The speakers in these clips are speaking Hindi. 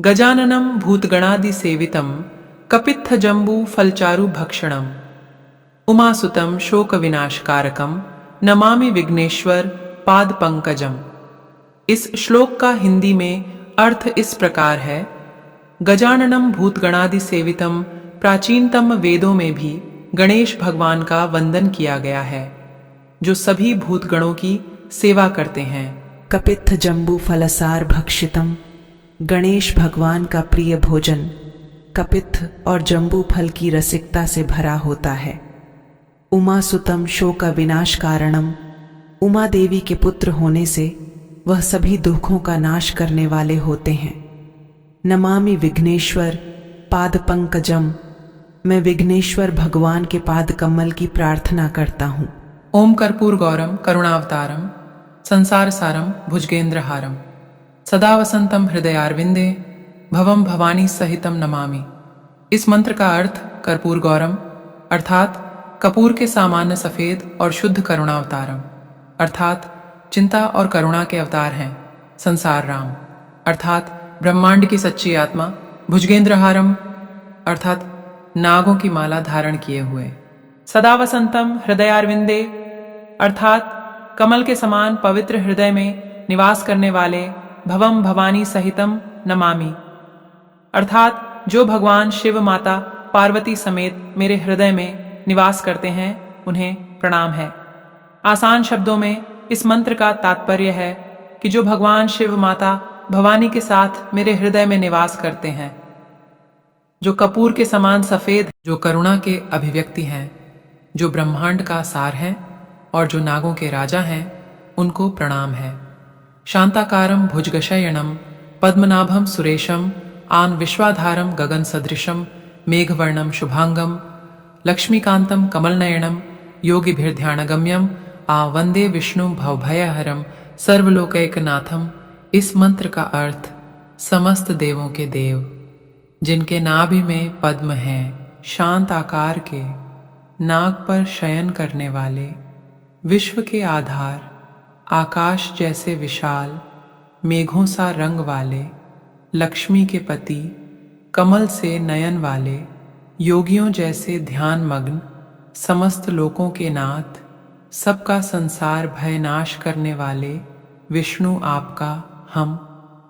गजाननं भूतगणादिसेवितं कपित्थजम्बूफलचारुभक्षणम् उमासुतं शोकविनाशकारकं नमामि विघ्नेश्वर पादपंकजम। इस श्लोक का हिंदी में अर्थ इस प्रकार है। गजाननम भूतगणादि सेवितम, प्राचीनतम वेदों में भी गणेश भगवान का वंदन किया गया है, जो सभी भूतगणों की सेवा करते हैं। कपित्थ जम्बू फलसार भक्षितम, गणेश भगवान का प्रिय भोजन कपित्थ और जम्बू फल की रसिकता से भरा होता है। उमासुतम शोक विनाश कारणम, उमा देवी के पुत्र होने से वह सभी दुखों का नाश करने वाले होते हैं। नमामि विघ्नेश्वर पाद पंकजम, मैं विघ्नेश्वर भगवान के पाद कमल की प्रार्थना करता हूँ। ओम कर्पूर गौरम करुणावतारम संसार सारम भुजगेंद्रहारम सदा वसंतम हृदयारविंदे भवम भवानी सहितम नमामि। इस मंत्र का अर्थ कर्पूर गौरम अर्थात कपूर के सामान्य सफेद और शुद्ध करुणावतारम अर्थात चिंता और करुणा के अवतार हैं। संसार राम अर्थात ब्रह्मांड की सच्ची आत्मा। भुजगेंद्रहारम अर्थात नागों की माला धारण किए हुए। सदा वसंतम हृदयारविंदे अर्थात कमल के समान पवित्र हृदय में निवास करने वाले भवम भवानी सहितम नमामि अर्थात जो भगवान शिव माता पार्वती समेत मेरे हृदय में निवास करते हैं, उन्हें प्रणाम है। आसान शब्दों में इस मंत्र का तात्पर्य है कि जो भगवान शिव माता भवानी के साथ मेरे हृदय में निवास करते हैं, जो कपूर के समान सफेद, जो करुणा के अभिव्यक्ति हैं, जो ब्रह्मांड का सार हैं और जो नागों के राजा हैं, उनको प्रणाम है। शांताकारम भुजगशयनम पद्मनाभम सुरेशम आन विश्वाधारम गगन सदृशम मेघवर्णम शुभांगम लक्ष्मीकांतम कमलनयनम योगिभिर्ध्यानगम्यम आ वंदे विष्णु भवभयहरम सर्वलोकैकनाथम। इस मंत्र का अर्थ समस्त देवों के देव, जिनके नाभि में पद्म हैं, शांत आकार के, नाग पर शयन करने वाले, विश्व के आधार, आकाश जैसे विशाल, मेघों सा रंग वाले, लक्ष्मी के पति, कमल से नयन वाले, योगियों जैसे ध्यान मग्न, समस्त लोकों के नाथ, सबका संसार भयनाश करने वाले विष्णु आपका हम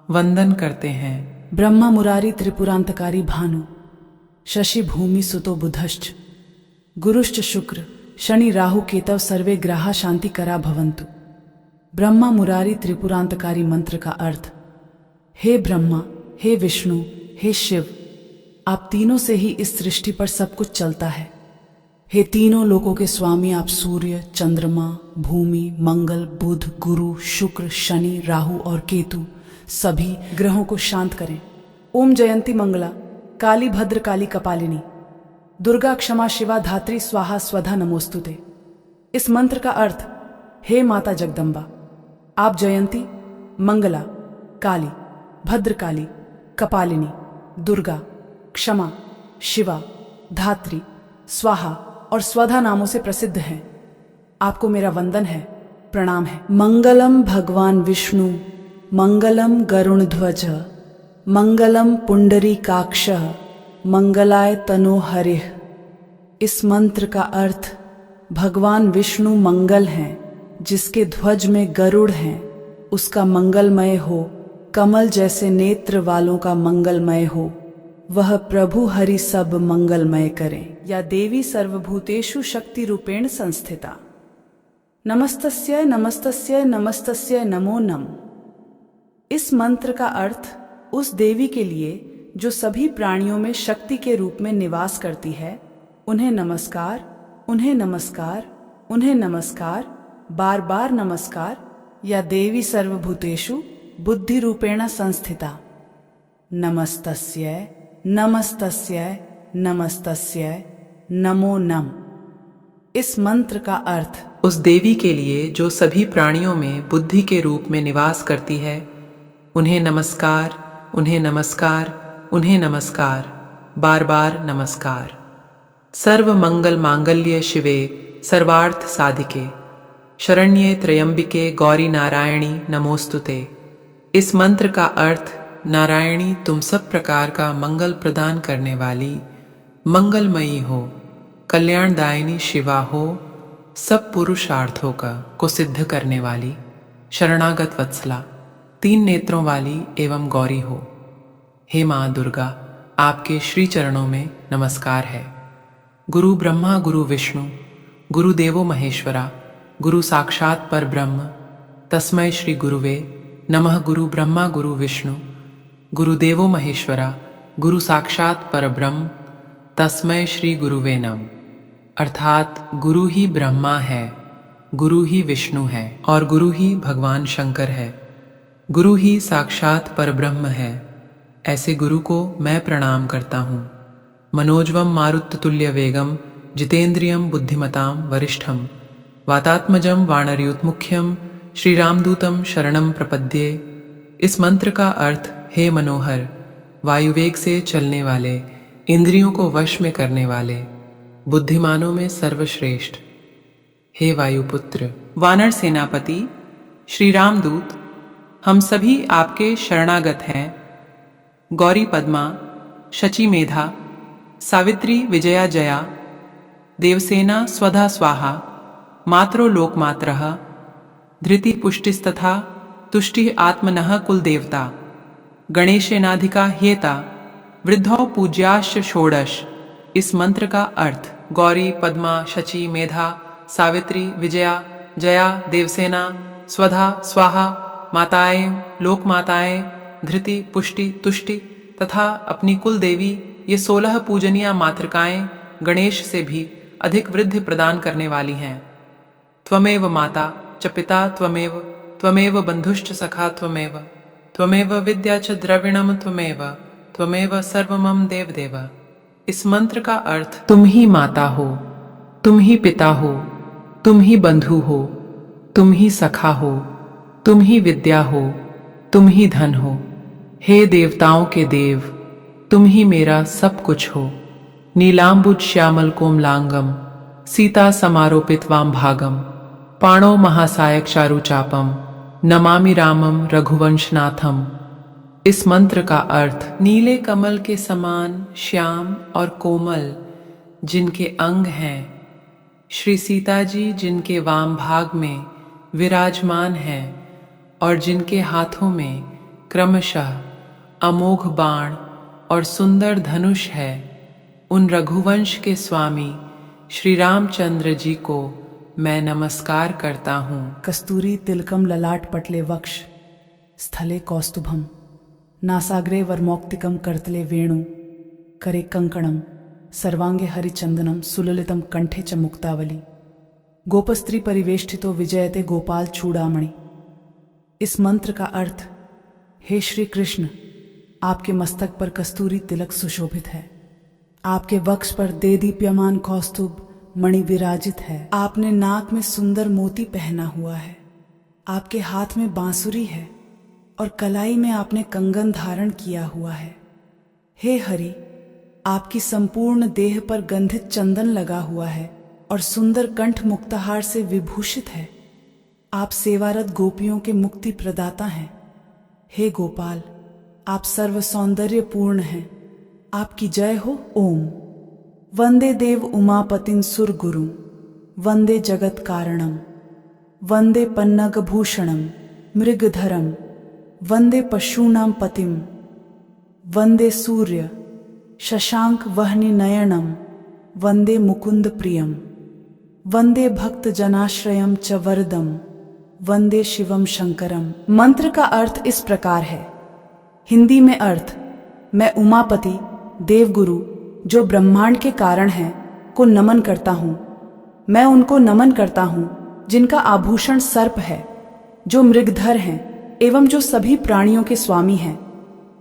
वंदन करते हैं। ब्रह्मा मुरारी त्रिपुरांतकारी भानु शशि भूमि सुतो बुधश्च गुरुश्च शुक्र शनि राहु केतव सर्वे ग्रहा शांति करा भवन्तु। ब्रह्मा मुरारी त्रिपुरांतकारी मंत्र का अर्थ, हे ब्रह्मा, हे विष्णु, हे शिव, आप तीनों से ही इस सृष्टि पर सब कुछ चलता है। हे तीनों लोकों के स्वामी, आप सूर्य, चंद्रमा, भूमि, मंगल, बुध, गुरु, शुक्र, शनि, राहु और केतु सभी ग्रहों को शांत करें। ओम जयंती मंगला काली भद्र काली कपालिनी दुर्गा क्षमा शिवा धात्री स्वाहा स्वधा नमोस्तुते। इस मंत्र का अर्थ, हे माता जगदम्बा, आप जयंती, मंगला, काली, भद्रकाली, कपालिनी, दुर्गा, क्षमा, शिवा, धात्री, स्वाहा और स्वधा नामों से प्रसिद्ध हैं। आपको मेरा वंदन है, प्रणाम है। मंगलम भगवान विष्णु, मंगलम गरुणध्वज, मंगलम पुंडरीकाक्ष, मंगलाय तनो हरिः। इस मंत्र का अर्थ, भगवान विष्णु मंगल हैं, जिसके ध्वज में गरुड़ हैं, उसका मंगलमय हो। कमल जैसे नेत्र वालों का मंगलमय हो। वह प्रभु हरि सब मंगलमय करें। या देवी सर्वभूतेषु शक्ति रूपेण संस्थिता। नमस्तस्यै नमस्तस्यै नमस्तस्यै नमो नम। इस मंत्र का अर्थ, उस देवी के लिए जो सभी प्राणियों में शक्ति के रूप में निवास करती है, उन्हें नमस्कार, उन्हें नमस्कार, उन्हें नमस्कार, बार बार नमस्कार। या देवी सर्वभूतेषु बुद्धि रूपेण संस्थिता। नमस्तस्यै नमस्तस्यै नमस्तस्यै नमो नम। इस मंत्र का अर्थ, उस देवी के लिए जो सभी प्राणियों में बुद्धि के रूप में निवास करती है, उन्हें नमस्कार, उन्हें नमस्कार, उन्हें नमस्कार, बार बार नमस्कार। सर्व मंगल मांगल्ये शिवे सर्वार्थ साधिके शरण्ये त्र्यंबिके गौरी नारायणी नमोस्तुते। इस मंत्र का अर्थ, नारायणी तुम सब प्रकार का मंगल प्रदान करने वाली मंगलमयी हो, कल्याणदायिनी शिवा हो, सब पुरुषार्थों को सिद्ध करने वाली शरणागत वत्सला, 3 नेत्रों वाली एवं गौरी हो। हे माँ दुर्गा, आपके श्री चरणों में नमस्कार है। गुरु ब्रह्मा गुरु विष्णु गुरु देवो महेश्वरा, गुरु साक्षात पर ब्रह्म, तस्मै श्री गुरुवे नमः। गुरु ब्रह्मा गुरु विष्णु गुरु देवो महेश्वरा, गुरु साक्षात पर ब्रह्म, तस्मै श्री गुरुवे नमः। अर्थात गुरु ही ब्रह्मा है, गुरु ही विष्णु है और गुरु ही भगवान शंकर है। गुरु ही साक्षात पर ब्रह्म है। ऐसे गुरु को मैं प्रणाम करता हूँ। मनोजवम मारुततुल्य वेगम जितेंद्रियम बुद्धिमताम वरिष्ठम वातात्मजम वानरयूथमुख्यम श्री रामदूतम शरणम प्रपद्ये। इस मंत्र का अर्थ हे मनोहर, वायुवेग से चलने वाले, इंद्रियों को वश में करने वाले, बुद्धिमानों में सर्वश्रेष्ठ, हे वायुपुत्र, वानर सेनापति, श्री रामदूत, हम सभी आपके शरणागत हैं। गौरी पद्मा, शची मेधा, सावित्री विजया जया, देवसेना स्वधा स्वाहा, मात्रो लोकमात्रः, धृति पुष्टिस्तथा तुष्टि आत्मनः कुलदेवता, गणेशेनाधिका ह्येता, वृद्धौ पूज्याश्च षोडश। इस मंत्र का अर्थ गौरी पद्मा शची मेधा सावित्री विजया जया देवसेना स्वधा स्वाहा, माताएं लोकमाताएं, धृति पुष्टि तुष्टि तथा अपनी कुल देवी, ये 16 पूजनीय मातृकाएं गणेश से भी अधिक वृद्धि प्रदान करने वाली हैं। त्वमेव माता च पिता त्वमेव, त्वमेव बंधुश्च सखा त्वमेव, त्वमेव विद्या च द्रविणम त्वमेव, त्वमेव सर्वमम देवदेव। इस मंत्र का अर्थ तुम ही माता हो, तुम ही पिता हो, तुम ही बंधु हो, तुम ही सखा हो, तुम ही विद्या हो, तुम ही धन हो। हे देवताओं के देव, तुम ही मेरा सब कुछ हो। नीलांबुज श्यामल कोमलांगम, सीता समारोपित वाम भागम, पाणो महासायक चारुचापम, नमामि रामम रघुवंशनाथम। इस मंत्र का अर्थ नीले कमल के समान श्याम और कोमल जिनके अंग हैं, श्री सीता जी जिनके वाम भाग में विराजमान हैं और जिनके हाथों में क्रमशः अमोघ बाण और सुंदर धनुष है, उन रघुवंश के स्वामी श्री रामचंद्र जी को मैं नमस्कार करता हूँ। कस्तूरी तिलकम ललाट पटले वक्ष, स्थले कौस्तुभम, नासाग्रे वर्मौक्तिकम करतले वेणु, करे कंकणम, सर्वांगे हरिचंदनम, सुललितम कंठे च मुक्तावली, गोपस्त्री परिवेष्टितो विजयते गोपाल चूड़ामणि। इस मंत्र का अर्थ, हे श्री कृष्ण, आपके मस्तक पर कस्तूरी तिलक सुशोभित है, आपके वक्ष पर देदीप्यमान कौस्तुभ मणि विराजित है, आपने नाक में सुंदर मोती पहना हुआ है, आपके हाथ में बांसुरी है और कलाई में आपने कंगन धारण किया हुआ है। हे हरि, आपकी संपूर्ण देह पर गंधित चंदन लगा हुआ है और सुंदर कंठ मुक्ताहार से विभूषित है। आप सेवारत गोपियों के मुक्ति प्रदाता हैं। हे गोपाल, आप सर्व सौंदर्य पूर्ण हैं। आपकी जय हो। ओम। वंदे देव उमापतिं सुर गुरुं, वंदे जगत कारणम, वंदे पन्नग भूषणम मृगधरम, वंदे पशूनां पतिम, वंदे सूर्य शशांक वह्नि नयनम, वंदे मुकुंद प्रियम, वंदे भक्त जनाश्रयम च वरदम, वंदे शिवम शंकरम। मंत्र का अर्थ इस प्रकार है। हिंदी में अर्थ, मैं उमापति देवगुरु जो ब्रह्मांड के कारण हैं को नमन करता हूँ। मैं उनको नमन करता हूँ जिनका आभूषण सर्प है, जो मृगधर हैं एवं जो सभी प्राणियों के स्वामी हैं।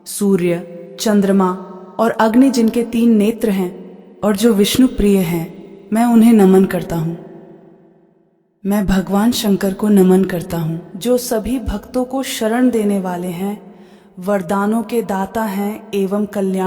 सूर्य, चंद्रमा और अग्नि जिनके 3 नेत्र हैं और जो विष्णु प्रिय हैं, मैं उन्हें नमन करता हूँ। मैं भगवान शंकर को नमन करता हूँ जो सभी भक्तों को शरण देने वाले हैं, वरदानों के दाता हैं एवं कल्याण